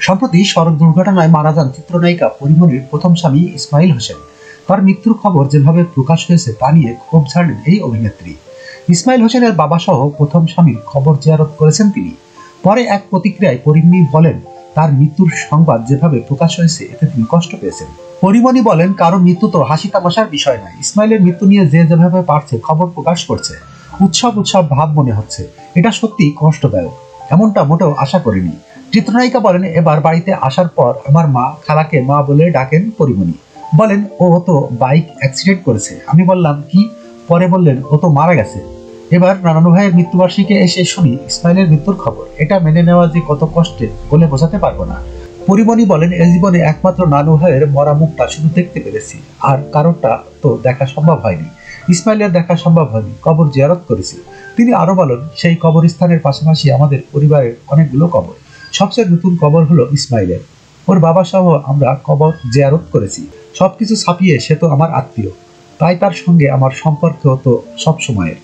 সম্প্রতি সড়ক দুর্ঘটনায় মারা যান চিত্রনায়িকা পরিমণির প্রথম স্বামী ইসমাইল হোসেন। তার মৃত্যুর খবর যেভাবে প্রকাশ হয়েছে তা নিয়ে ক্ষোভ ঝাড়লেন এই অভিনেত্রী। ইসমাইল হোসেনের বাবা সহ প্রথম স্বামীর খবর জিয়ারত করেছেন তিনি। পরে এক প্রতিক্রিয়ায় পরিমণি বলেন, তার মৃত্যুর সংবাদ যেভাবে প্রকাশ হয়েছে এতে তিনি কষ্ট পেয়েছেন। পরিমণি বলেন, কারো মৃত্যু তো হাসি তামাশার বিষয় নয়। ইসমাইলের মৃত্যু নিয়ে যে যেভাবে পারছে খবর প্রকাশ করছে, উৎসব উৎসব ভাব মনে হচ্ছে। এটা সত্যি কষ্টদায়ক, এমনটা মোটেও আশা করিনি। চিত্রনায়িকা বলেন, এবার বাড়িতে আসার পর আমার মা খালাকে মা বলে ডাকেন। পরিমণি বলেন, ও তো বাইক অ্যাক্সিডেন্ট করেছে। আমি বললাম কি? পরে বললেন, ও তো মারা গেছে। এবার নানু ভাইয়ের মৃত্যুবার্ষিকী এসে শুনি ইসমাইলের মৃত্যুর খবর। এটা মেনে নেওয়া যে কত কষ্টের বলে বোঝাতে পারবো না। পরিমণি বলেন, এই জীবনে একমাত্র নানু ভাইয়ের মরা মুখটা শুধু দেখতে পেরেছি, আর কারোরটা তো দেখা সম্ভব হয়নি। ইসমাইলের দেখা সম্ভব হয়নি, কবর জিয়ারত করেছি। তিনি আরো বলেন, সেই কবরস্থানের পাশাপাশি আমাদের পরিবারের অনেকগুলো কবর। সবচেয়ে নতুন কবর হলো ইসমাইলের। ওর বাবা সহ আমরা কবর জিয়ারত করেছি। সবকিছু ছাপিয়ে সে তো আমার আত্মীয়, তাই তার সঙ্গে আমার সম্পর্ক তো সব সময়ের।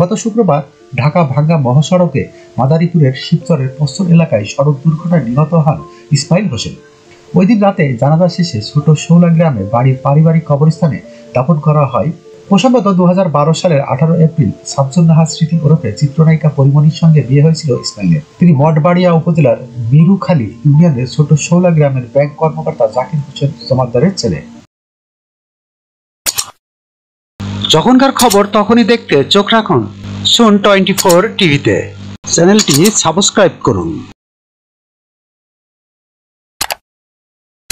গত শুক্রবার ঢাকা ভাঙ্গা মহাসড়কে মাদারীপুরের শিবচরের পশ্চিম এলাকায় সড়ক দুর্ঘটনায় নিহত হন ইসমাইল হোসেন। ওই দিন রাতে জানাজা শেষে ছোট শৌলা গ্রামে বাড়ির পারিবারিক কবরস্থানে দাফন করা হয়। প্রসঙ্গত 2012 সালের 18 এপ্রিল শামসুন নাহার স্মৃতি ওরফে চিত্রনায়িকা পরিমণির সঙ্গে বিয়ে হয়েছিল ইসমাইলের। তিনি মঠবাড়িয়া উপজেলার মিরুখালী ইউনিয়নের ছোট শৌলা গ্রামের ব্যাংক কর্মকর্তা জাকির হোসেন জমাদ্দারের ছেলে। যখনকার খবর তখনই দেখতে চোখ রাখুন সুন 24 টিভিতে। চ্যানেলটি সাবস্ক্রাইব করুন।